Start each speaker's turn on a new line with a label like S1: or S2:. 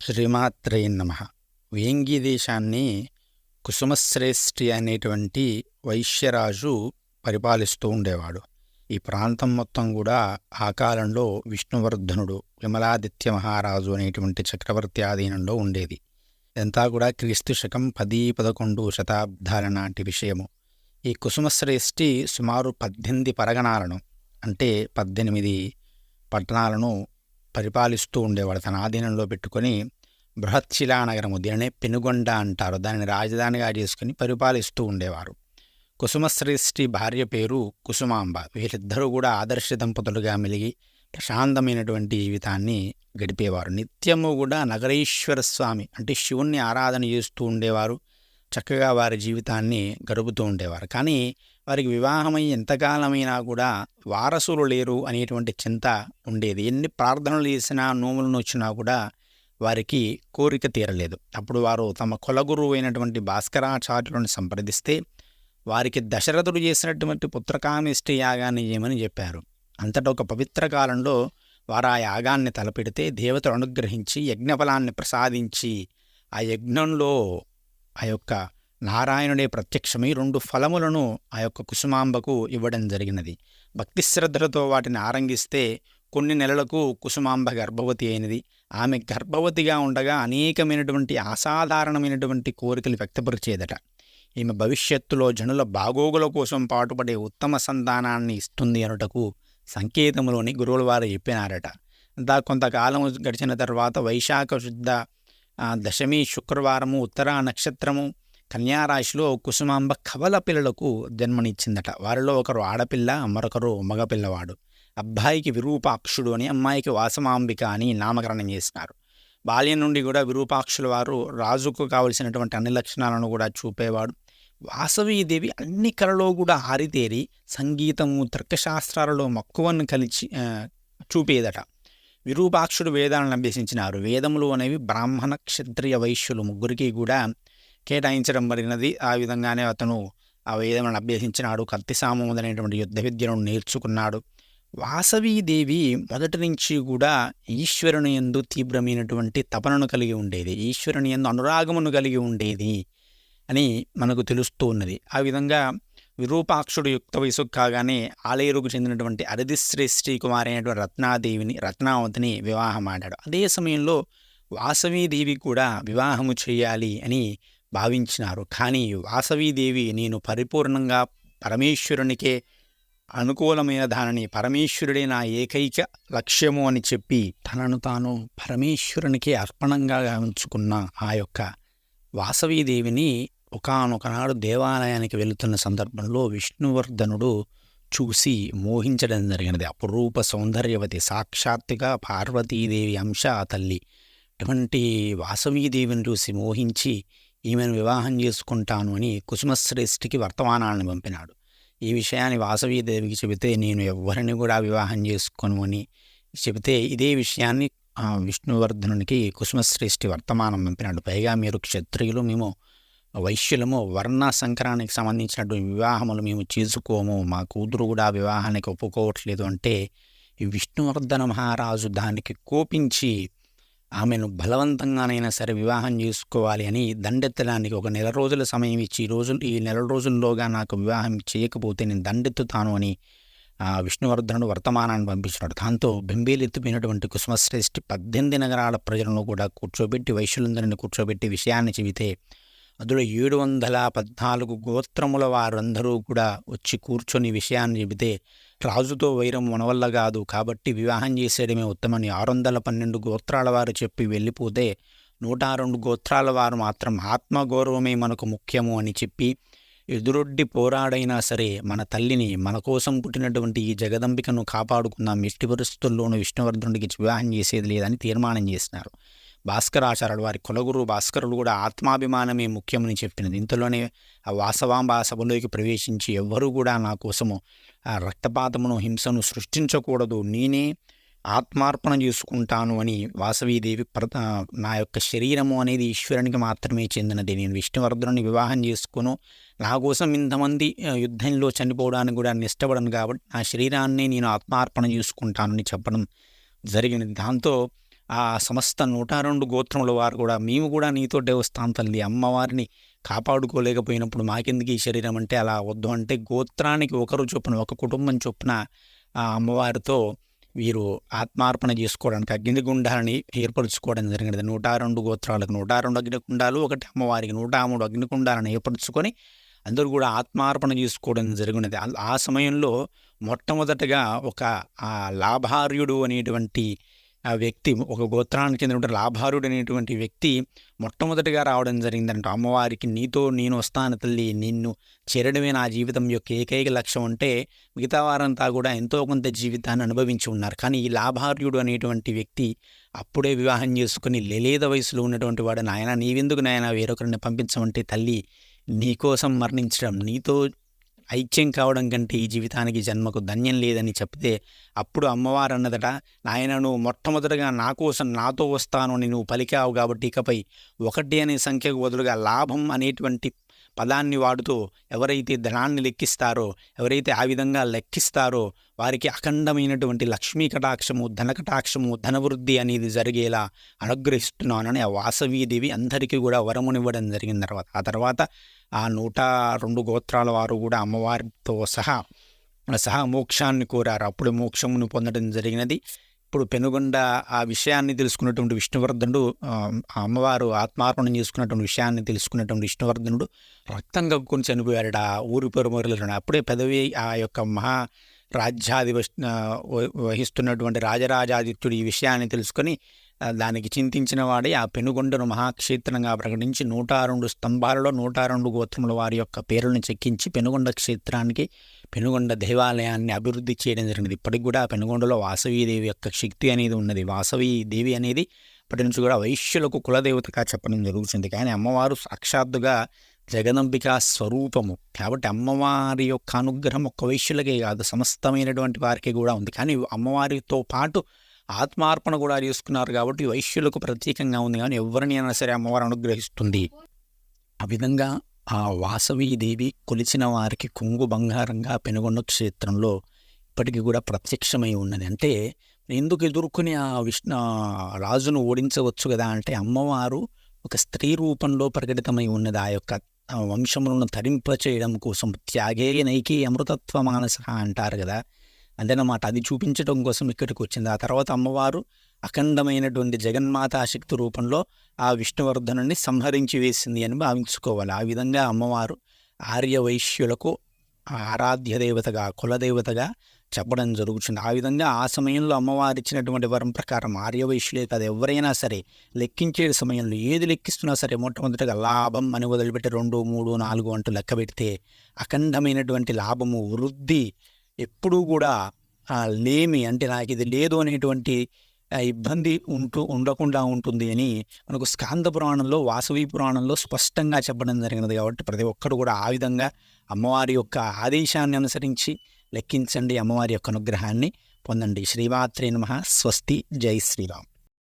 S1: శ్రీమాత్రే నమః. వేంగి దేశాన్ని కుసుమశ్రేష్ఠి అనేటువంటి వైశ్యరాజు పరిపాలిస్తూ ఉండేవాడు. ఈ ప్రాంతం మొత్తం కూడా ఆ కాలంలో విష్ణువర్ధనుడు, విమలాదిత్య మహారాజు అనేటువంటి చక్రవర్తి ఆధీనంలో ఉండేది. ఇదంతా కూడా క్రీస్తు శకం 10-11 శతాబ్దాల నాటి విషయము. ఈ కుసుమశ్రేష్ఠి సుమారు 18 పరగణాలను, అంటే 18 పట్టణాలను పరిపాలిస్తూ ఉండేవాడు. తన ఆధీనంలో పెట్టుకొని బృహత్శిలా నగరము, దీనినే పెనుగొండ అంటారు, దానిని రాజధానిగా చేసుకుని పరిపాలిస్తూ ఉండేవారు. కుసుమశ్రేష్ఠి భార్య పేరు కుసుమాంబ. వీళ్ళిద్దరూ కూడా ఆదర్శ దంపతులుగా మెలిగి ప్రశాంతమైనటువంటి జీవితాన్ని గడిపేవారు. నిత్యము కూడా నగరేశ్వర స్వామి అంటే శివుణ్ణి ఆరాధన చేస్తూ ఉండేవారు. చక్కగా వారి జీవితాన్ని గడుపుతూ ఉండేవారు. కానీ వారికి వివాహమై ఎంతకాలమైనా కూడా వారసులు లేరు అనేటువంటి చింత ఉండేది. ఎన్ని ప్రార్థనలు చేసినా, నోములను వచ్చినా కూడా వారికి కోరిక తీరలేదు. అప్పుడు వారు తమ కులగురువు అయినటువంటి భాస్కరాచార్యులను సంప్రదిస్తే వారికి దశరథుడు చేసినటువంటి పుత్రకామేష్టి యాగాన్ని చేయమని చెప్పారు. అంతటా ఒక పవిత్ర కాలంలో వారు ఆ యాగాన్ని తలపెడితే దేవతలు అనుగ్రహించి యజ్ఞఫలాన్ని ప్రసాదించి ఆ యజ్ఞంలో ఆ యొక్క నారాయణుడే ప్రత్యక్షమై 2 ఫలములను ఆ యొక్క కుసుమాంబకు ఇవ్వడం జరిగినది. భక్తి శ్రద్ధలతో వాటిని ఆరంగిస్తే కొన్ని నెలలకు కుసుమాంబ గర్భవతి అయినది. ఆమె గర్భవతిగా ఉండగా అనేకమైనటువంటి అసాధారణమైనటువంటి కోరికలు వ్యక్తపరిచేదట. ఈమె భవిష్యత్తులో జనుల బాగోగుల కోసం పాటుపడే ఉత్తమ సంతానాన్ని ఇస్తుంది అనుటకు సంకేతములోని గురువుల వారు చెప్పినారట. అంతా కొంతకాలం గడిచిన తర్వాత వైశాఖ శుద్ధ దశమి శుక్రవారము ఉత్తర నక్షత్రము కన్యారాశిలో కుసుమాంబ కవల పిల్లలకు జన్మనిచ్చిందట. వారిలో ఒకరు ఆడపిల్ల, మరొకరు మగపిల్లవాడు. అబ్బాయికి విరూపాక్షుడు అని, అమ్మాయికి వాసమాంబిక అని నామకరణం చేసినారు. బాల్యం నుండి కూడా విరూపాక్షుల వారు రాజుకు కావలసినటువంటి అన్ని లక్షణాలను కూడా చూపేవాడు. వాసవీదేవి అన్ని కళలో కూడా ఆరితేరి సంగీతము, తర్కశాస్త్రాలలో మక్కువను చూపేదట. విరూపాక్షుడు వేదాలను అభ్యసించినారు. వేదములు అనేవి బ్రాహ్మణ, క్షత్రియ, వైశ్యులు ముగ్గురికి కూడా కేటాయించడం జరిగినది. ఆ విధంగానే అతను ఆ వేదములను అభ్యసించినాడు. కత్తిసాము మొదలైనటువంటి యుద్ధ విద్యను నేర్చుకున్నాడు. వాసవీదేవి మొదటి నుంచి కూడా ఈశ్వరుని యందు తీవ్రమైనటువంటి తపనను కలిగి ఉండేది, ఈశ్వరుని యందు అనురాగమును కలిగి ఉండేది అని మనకు తెలుస్తూ ఉన్నది. ఆ విధంగా విరూపాక్షుడు యుక్త వయసుకు కాగానే ఆలేరుకు చెందినటువంటి అరదిశ్రేష్ఠి కుమారి అయినటువంటి రత్నావతిని వివాహం ఆడాడు. అదే సమయంలో వాసవీదేవి కూడా వివాహము చేయాలి అని భావించినారు. కానీ వాసవీదేవి నేను పరిపూర్ణంగా పరమేశ్వరునికే అనుకూలమైన దానిని, పరమేశ్వరుడే నా ఏకైక లక్ష్యము అని చెప్పి తనను తాను పరమేశ్వరునికే అర్పణంగా ఉంచుకున్న ఆ యొక్క వాసవీదేవిని ఒకానొకనాడు దేవాలయానికి వెళుతున్న సందర్భంలో విష్ణువర్ధనుడు చూసి మోహించడం జరిగినది. అపురూప సౌందర్యవతి, సాక్షాత్తుగా పార్వతీదేవి అంశ ఆ తల్లి. అటువంటి వాసవీదేవిని చూసి మోహించి ఈమెను వివాహం చేసుకుంటాను అని కుసుమశ్రేష్ఠికి వర్తమానాలను పంపినాడు. ఈ విషయాన్ని వాసవీదేవికి చెబితే నేను ఎవ్వరిని కూడా వివాహం చేసుకోను అని చెబితే ఇదే విషయాన్ని విష్ణువర్ధనునికి కుసుమశ్రేష్ఠి వర్తమానం పంపినాడు. పైగా మీరు క్షత్రియులు, మేము వైశ్యులము, వర్ణ సంకరానికి సంబంధించినటువంటి వివాహములు మేము చేసుకోము, మా కూతురు కూడా వివాహానికి ఒప్పుకోవట్లేదు అంటే ఈ విష్ణువర్ధన మహారాజు దానికి కోపించి ఆమెను బలవంతంగానైనా సరే వివాహం చేసుకోవాలి అని దండెత్తడానికి ఒక 1 నెల రోజుల సమయం ఇచ్చి ఈ 1 నెల రోజుల్లోగా నాకు వివాహం చేయకపోతే నేను దండెత్తుతాను అని విష్ణువర్ధనుడు వర్తమానాన్ని పంపించినాడు. దాంతో బెంబేలెత్తిపోయినటువంటి కుసుమశ్రేష్ఠి 18 నగరాల ప్రజలను కూడా కూర్చోబెట్టి, వైశ్యులందరినీ కూర్చోబెట్టి విషయాన్ని చెబితే అందులో 714 గోత్రముల వారందరూ కూడా వచ్చి కూర్చొని విషయాన్ని చెబితే రాజుతో వైరం మన వల్ల కాదు కాబట్టి వివాహం చేసేయడమే ఉత్తమని 612 గోత్రాల వారు చెప్పి వెళ్ళిపోతే 102 గోత్రాల వారు మాత్రం ఆత్మగౌరవమే మనకు ముఖ్యము అని చెప్పి ఎదురొడ్డి పోరాడైనా సరే మన తల్లిని, మన కోసం పుట్టినటువంటి ఈ జగదంబికను కాపాడుకుందాం, ఎట్టి పరిస్థితుల్లోనూ విష్ణువర్ధనుడికి వివాహం చేసేది లేదని తీర్మానం చేసినారు. భాస్కరాచార్యుడు వారి కులగురు భాస్కరుడు కూడా ఆత్మాభిమానమే ముఖ్యమని చెప్పినది. ఇంతలోనే ఆ వాసవాంబ సభలోకి ప్రవేశించి ఎవ్వరూ కూడా నా కోసము ఆ రక్తపాతమును, హింసను సృష్టించకూడదు, నేనే ఆత్మార్పణ చేసుకుంటాను అని వాసవీదేవి నా యొక్క శరీరము అనేది ఈశ్వరునికి మాత్రమే చెందినది, నేను విష్ణువర్ధనుని వివాహం చేసుకును, నా కోసం ఇంతమంది యుద్ధంలో చనిపోవడానికి కూడా ఇష్టపడను కాబట్టి నా శరీరాన్ని నేను ఆత్మార్పణ చేసుకుంటానని చెప్పడం జరిగినది. దాంతో ఆ సమస్త 102 గోత్రముల వారు కూడా మేము కూడా నీతోటే వస్తాం తల్లి, అమ్మవారిని కాపాడుకోలేకపోయినప్పుడు మాకెందుకు ఈ శరీరం అంటే అలా వద్దు అంటే గోత్రానికి ఒకరు చొప్పున, ఒక కుటుంబం చొప్పున ఆ అమ్మవారితో వీరు ఆత్మార్పణ చేసుకోవడానికి అగ్నిగుండాలని ఏర్పరచుకోవడం జరిగినది. 102 గోత్రాలకు 102 అగ్నిగుండాలు, ఒకటి అమ్మవారికి 103 అగ్నిగుండాలను ఏర్పరచుకొని అందరూ కూడా ఆత్మార్పణ చేసుకోవడం జరిగినది. ఆ సమయంలో మొట్టమొదటగా ఒక లాభార్యుడు అనేటువంటి ఆ వ్యక్తి, ఒక గోత్రానికి చెందిన లాభార్యుడు అనేటువంటి వ్యక్తి మొట్టమొదటిగా రావడం జరిగిందంట. అమ్మవారికి నీతో నేను వస్తాను తల్లి, నిన్ను చేరడమే నా జీవితం యొక్క ఏకైక లక్ష్యం అంటే మిగతా వారంతా కూడా ఎంతో కొంత జీవితాన్ని అనుభవించి ఉన్నారు. కానీ ఈ లాభార్యుడు అనేటువంటి వ్యక్తి అప్పుడే వివాహం చేసుకుని లేలేద వయసులో ఉన్నటువంటి వాడు, నాయన నీవెందుకు నాయన వేరొకరిని పంపించమంటే తల్లి నీకోసం మరణించడం, నీతో ఐక్యం కావడం కంటే ఈ జీవితానికి జన్మకు ధన్యం లేదని చెప్తే అప్పుడు అమ్మవారు అన్నదట, నాయన నువ్వు మొట్టమొదటిగా నా కోసం నాతో వస్తాను అని నువ్వు పలికావు కాబట్టి ఇకపై 1 అనే సంఖ్యకు బదులుగా లాభం అనేటువంటి పదాన్ని వాడుతూ ఎవరైతే ధనాన్ని లెక్కిస్తారో, ఎవరైతే ఆ విధంగా లెక్కిస్తారో వారికి అఖండమైనటువంటి లక్ష్మీ కటాక్షము, ధన కటాక్షము, ధనవృద్ధి అనేది జరిగేలా అనుగ్రహిస్తున్నానని ఆ వాసవీదేవి అందరికీ కూడా వరమునివ్వడం జరిగిన తర్వాత ఆ 102 గోత్రాల వారు కూడా అమ్మవారితో సహా మోక్షాన్ని కోరారు. అప్పుడు మోక్షమును పొందడం జరిగినది. ఇప్పుడు పెనుగొండ ఆ విషయాన్ని తెలుసుకున్నటువంటి విష్ణువర్ధనుడు, అమ్మవారు ఆత్మార్పణం చేసుకున్నటువంటి విషయాన్ని తెలుసుకున్నటువంటి విష్ణువర్ధనుడు రక్తం కక్కుని చనిపోయాడు ఆ ఊరి పెరుమరులను. అప్పుడే పెదవి ఆ యొక్క వహిస్తున్నటువంటి రాజరాజాదిత్యుడు ఈ విషయాన్ని తెలుసుకొని దానికి చింతించిన వాడే ఆ పెనుగొండను మహాక్షేత్రంగా ప్రకటించి 102 స్తంభాలలో 102 గోత్రముల వారి యొక్క పేర్లను చెక్కించి పెనుగొండ క్షేత్రానికి పెనుగొండ దేవాలయాన్ని అభివృద్ధి చేయడం జరిగింది. ఇప్పటికి కూడా పెనుగొండలో వాసవీదేవి యొక్క శక్తి అనేది ఉన్నది. వాసవీదేవి అనేది ఇప్పటి నుంచి కూడా వైశ్యులకు కులదేవతగా చెప్పడం జరుగుతుంది. కానీ అమ్మవారు సాక్షాత్తుగా జగదంబికా స్వరూపము కాబట్టి అమ్మవారి యొక్క అనుగ్రహం ఒక్క వైశ్యులకే కాదు సమస్తమైనటువంటి వారికి కూడా ఉంది. కానీ అమ్మవారితో పాటు ఆత్మార్పణ కూడా చేసుకున్నారు కాబట్టి వైశ్యులకు ప్రత్యేకంగా ఉంది. కానీ ఎవరిని అయినా సరే అమ్మవారు అనుగ్రహిస్తుంది. ఆ విధంగా ఆ వాసవీదేవి కొలిచిన వారికి కొంగు బంగారంగా పెనుగొండ క్షేత్రంలో ఇప్పటికీ కూడా ప్రత్యక్షమై ఉన్నది. అంటే ఎందుకు ఎదుర్కొని ఆ రాజును ఓడించవచ్చు కదా అంటే అమ్మవారు ఒక స్త్రీ రూపంలో ప్రకటితమై ఉన్నది. ఆ యొక్క వంశములను తరింపచేయడం కోసం త్యాగే నైకి అమృతత్వ మానస అంటారు కదా, అదనమాట. అది చూపించడం కోసం ఇక్కడికి వచ్చింది. ఆ తర్వాత అమ్మవారు అఖండమైనటువంటి జగన్మాతా శక్తి రూపంలో ఆ విష్ణువర్ధనుని సంహరించి వేసింది అని భావించుకోవాలి. ఆ విధంగా అమ్మవారు ఆర్య వైశ్యులకు ఆరాధ్య దేవతగా, కులదేవతగా చెప్పడం జరుగుతుంది. ఆ విధంగా ఆ సమయంలో అమ్మవారు ఇచ్చినటువంటి వరం ప్రకారం ఆర్యవైశ్యులే కాదు ఎవరైనా సరే లెక్కించే సమయంలో ఏది లెక్కిస్తున్నా సరే మొట్టమొదటిగా లాభం అని వదిలిపెట్టి 2, 3, 4 అంటూ లెక్క పెడితే అఖండమైనటువంటి లాభము, వృద్ధి ఎప్పుడూ కూడా లేమి అంటే నాకు ఇది లేదు అనేటువంటి ఇబ్బంది ఉండకుండా ఉంటుంది అని మనకు స్కాంద పురాణంలో, వాసవి పురాణంలో స్పష్టంగా చెప్పడం జరిగినది. కాబట్టి ప్రతి ఒక్కరు కూడా ఆ విధంగా అమ్మవారి యొక్క ఆదేశాన్ని అనుసరించి లెక్కించండి, అమ్మవారి యొక్క అనుగ్రహాన్ని పొందండి. శ్రీమాత్రే నమః. స్వస్తి. జై శ్రీరామ్.